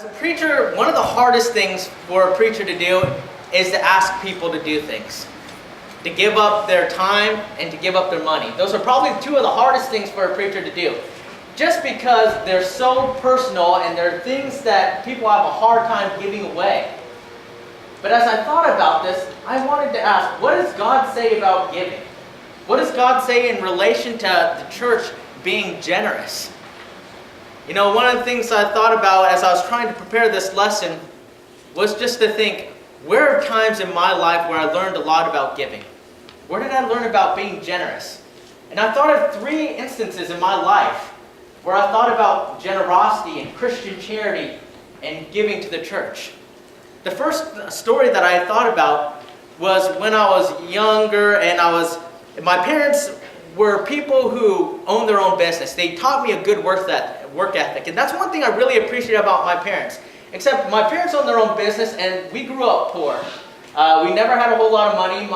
As a preacher, one of the hardest things for a preacher to do is to ask people to do things. To give up their time and to give up their money. Those are probably two of the hardest things for a preacher to do. Just because they're so personal and they're things that people have a hard time giving away. But as I thought about this, I wanted to ask, what does God say about giving? What does God say in relation to the church being generous? You know, one of the things I thought about as I was trying to prepare this lesson was just to think, where are times in my life where I learned a lot about giving? Where did I learn about being generous? And I thought of 3 instances in my life where I thought about generosity and Christian charity and giving to the church. The first story that I thought about was when I was younger and my parents were people who owned their own business. They taught me a good work ethic. And that's one thing I really appreciate about my parents. Except my parents owned their own business and we grew up poor. We never had a whole lot of money.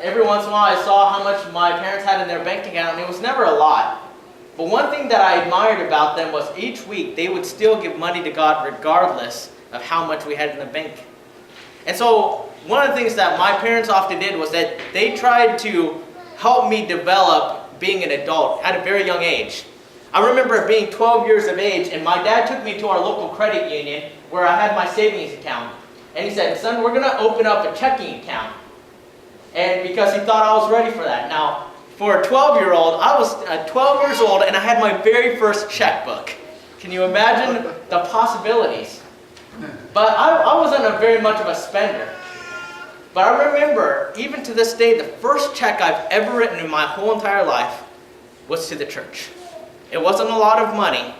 Every once in a while I saw how much my parents had in their bank account and it was never a lot. But one thing that I admired about them was each week they would still give money to God regardless of how much we had in the bank. And so one of the things that my parents often did was that they tried to help me develop being an adult at a very young age. I remember being 12 years of age and my dad took me to our local credit union where I had my savings account. And he said, "Son, we're going to open up a checking account." And because he thought I was ready for that. Now, for a 12-year-old, I was 12 years old and I had my very first checkbook. Can you imagine the possibilities? But I wasn't very much of a spender. But I remember, even to this day, the first check I've ever written in my whole entire life was to the church. It wasn't a lot of money,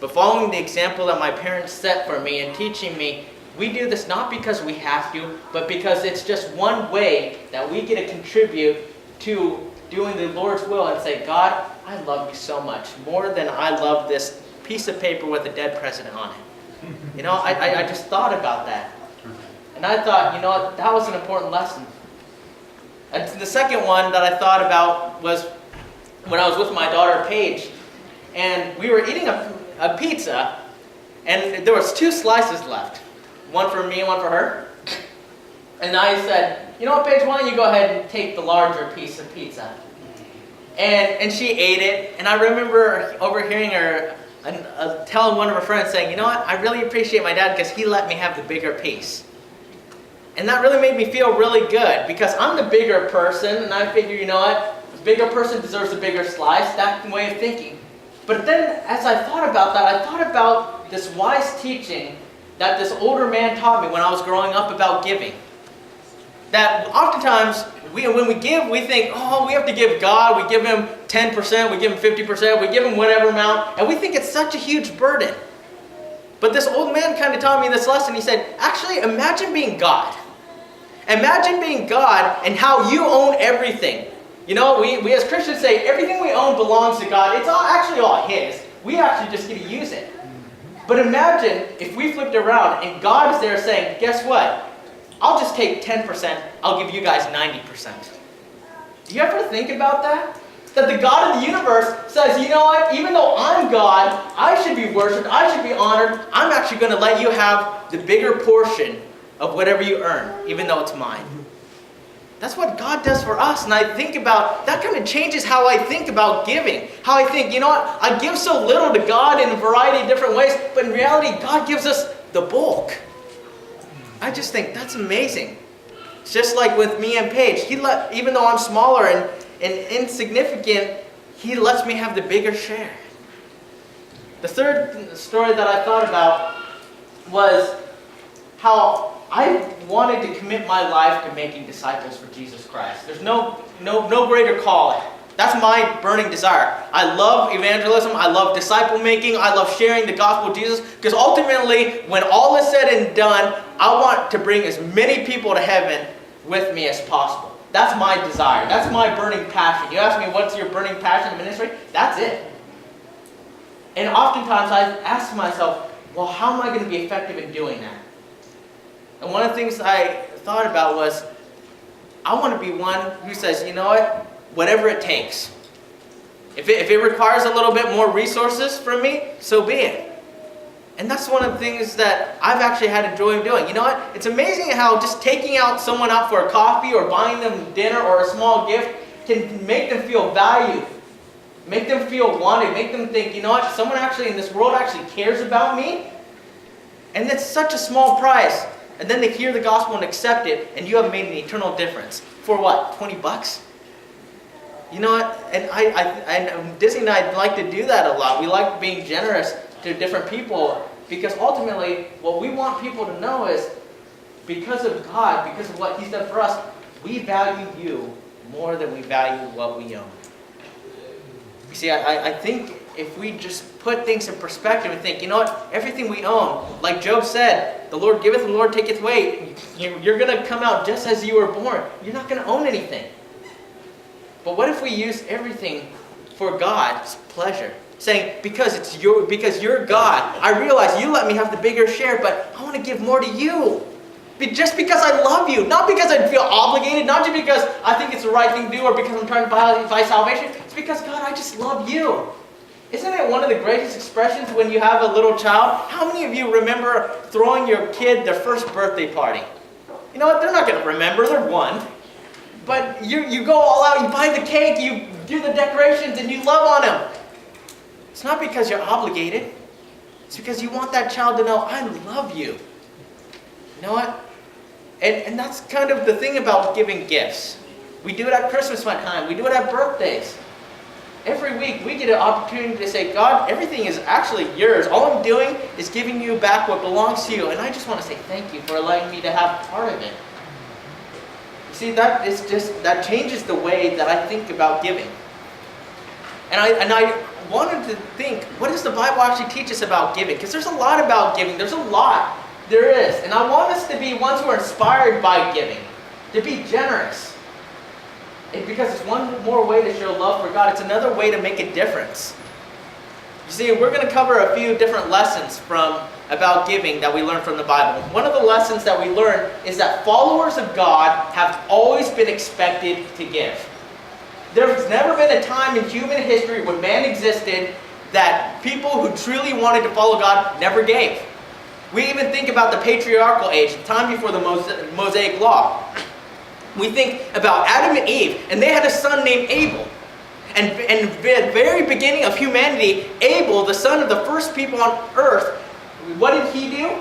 but following the example that my parents set for me and teaching me, we do this not because we have to, but because it's just one way that we get to contribute to doing the Lord's will and say, "God, I love you so much, more than I love this piece of paper with a dead president on it." You know, I just thought about that. And I thought, you know what, that was an important lesson. And the second one that I thought about was when I was with my daughter, Paige, and we were eating a pizza, and there was 2 slices left. One for me and one for her. And I said, "You know what, Paige, why don't you go ahead and take the larger piece of pizza?" And she ate it, and I remember overhearing her tell one of her friends saying, "You know what, I really appreciate my dad because he let me have the bigger piece." And that really made me feel really good because I'm the bigger person, and I figure, you know what, the bigger person deserves a bigger slice. That's the way of thinking. But then as I thought about that, I thought about this wise teaching that this older man taught me when I was growing up about giving. That oftentimes, when we give, we think, oh, we have to give God, we give Him 10%, we give Him 50%, we give Him whatever amount, and we think it's such a huge burden. But this old man kind of taught me this lesson. He said, actually, imagine being God. Imagine being God and how you own everything. You know, we as Christians say, everything we own belongs to God. It's actually all His. We actually just get to use it. But imagine if we flipped around and God is there saying, guess what? I'll just take 10%, I'll give you guys 90%. Do you ever think about that? That the God of the universe says, you know what, even though I'm God, I should be worshipped, I should be honored, I'm actually going to let you have the bigger portion of whatever you earn, even though it's mine. That's what God does for us, and I think about, that kind of changes how I think about giving. How I think, you know what, I give so little to God in a variety of different ways, but in reality, God gives us the bulk. I just think that's amazing. It's just like with me and Paige. Even though I'm smaller and insignificant, He lets me have the bigger share. The third story that I thought about was how I wanted to commit my life to making disciples for Jesus Christ. There's no greater calling. That's my burning desire. I love evangelism. I love disciple making. I love sharing the gospel of Jesus. Because ultimately, when all is said and done, I want to bring as many people to heaven with me as possible. That's my desire. That's my burning passion. You ask me, what's your burning passion in ministry? That's it. And oftentimes I ask myself, well, how am I going to be effective in doing that? And one of the things I thought about was, I want to be one who says, you know what? Whatever it takes. If it requires a little bit more resources from me, so be it. And that's one of the things that I've actually had a joy of doing. You know what? It's amazing how just taking someone out for a coffee or buying them dinner or a small gift can make them feel valued, make them feel wanted, make them think, you know what? Someone actually in this world actually cares about me. And that's such a small price. And then they hear the gospel and accept it, and you have made an eternal difference. For what? $20? You know what? And Disney and I like to do that a lot. We like being generous to different people, because ultimately what we want people to know is because of God, because of what He's done for us, we value you more than we value what we own. You see, I think if we just put things in perspective and think, you know what, everything we own, like Job said, the Lord giveth, the Lord taketh away. You're going to come out just as you were born. You're not going to own anything. But what if we use everything for God's pleasure? Saying, because you're God, I realize you let me have the bigger share, but I want to give more to you. Just because I love you, not because I feel obligated, not just because I think it's the right thing to do or because I'm trying to buy salvation. It's because, God, I just love you. Isn't it one of the greatest expressions when you have a little child? How many of you remember throwing your kid their first birthday party? You know what? They're not going to remember. They're one. But you go all out. You buy the cake. You do the decorations. And you love on them. It's not because you're obligated. It's because you want that child to know, I love you. You know what? And that's kind of the thing about giving gifts. We do it at Christmas time. We do it at birthdays. Every week we get an opportunity to say, God, everything is actually yours. All I'm doing is giving you back what belongs to you. And I just want to say thank you for allowing me to have part of it. You see, that changes the way that I think about giving. And I wanted to think, what does the Bible actually teach us about giving? Because there's a lot about giving. There's a lot. There is. And I want us to be ones who are inspired by giving. To be generous. And because it's one more way to show love for God. It's another way to make a difference. You see, we're going to cover a few different lessons about giving that we learn from the Bible. One of the lessons that we learn is that followers of God have always been expected to give. There's never been a time in human history when man existed that people who truly wanted to follow God never gave. We even think about the patriarchal age, the time before the Mosaic Law. We think about Adam and Eve, and they had a son named Abel. And at the very beginning of humanity, Abel, the son of the first people on earth, what did he do?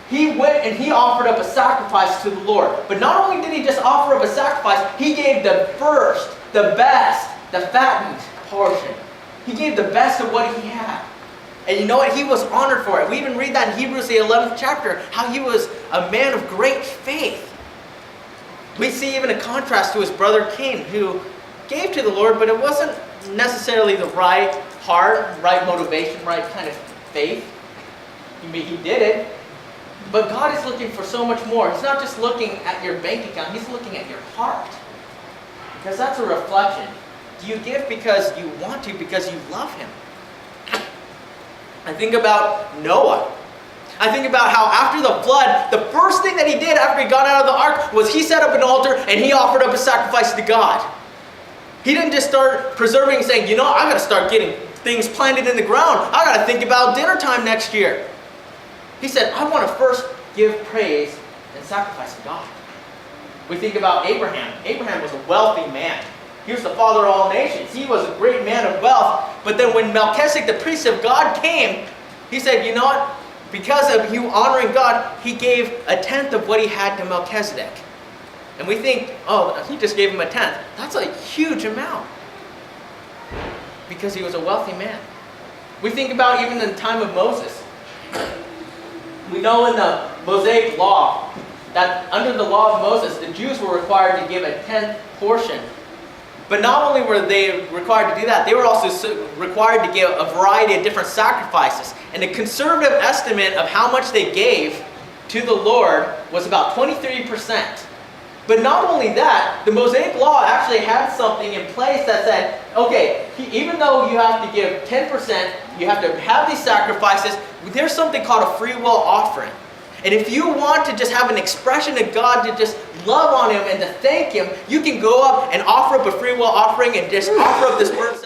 He went and he offered up a sacrifice to the Lord. But not only did he just offer up a sacrifice, he gave the first, the best, the fattened portion. He gave the best of what he had. And you know what? He was honored for it. We even read that in Hebrews, the 11th chapter, how he was a man of great faith. We see even a contrast to his brother Cain, who gave to the Lord, but it wasn't necessarily the right heart, right motivation, right kind of faith. He did it. But God is looking for so much more. He's not just looking at your bank account. He's looking at your heart. Because that's a reflection. Do you give because you want to, because you love Him? I think about Noah. I think about how after the flood, the first thing that he did after he got out of the ark was he set up an altar and he offered up a sacrifice to God. He didn't just start preserving and saying, you know, I got to start getting things planted in the ground. I got to think about dinner time next year. He said, I want to first give praise and sacrifice to God. We think about Abraham. Abraham was a wealthy man. He was the father of all nations. He was a great man of wealth. But then when Melchizedek, the priest of God, came, he said, you know what? Because of you honoring God, he gave a tenth of what he had to Melchizedek. And we think, oh, he just gave him a tenth. That's a huge amount. Because he was a wealthy man. We think about even in the time of Moses. We know in the Mosaic Law that under the law of Moses, the Jews were required to give a tenth portion. But not only were they required to do that, they were also required to give a variety of different sacrifices. And a conservative estimate of how much they gave to the Lord was about 23%. But not only that, the Mosaic Law actually had something in place that said, okay, even though you have to give 10%, you have to have these sacrifices, there's something called a free will offering. And if you want to just have an expression of God to just love on Him and to thank Him, you can go up and offer up a free will offering and just offer up this word.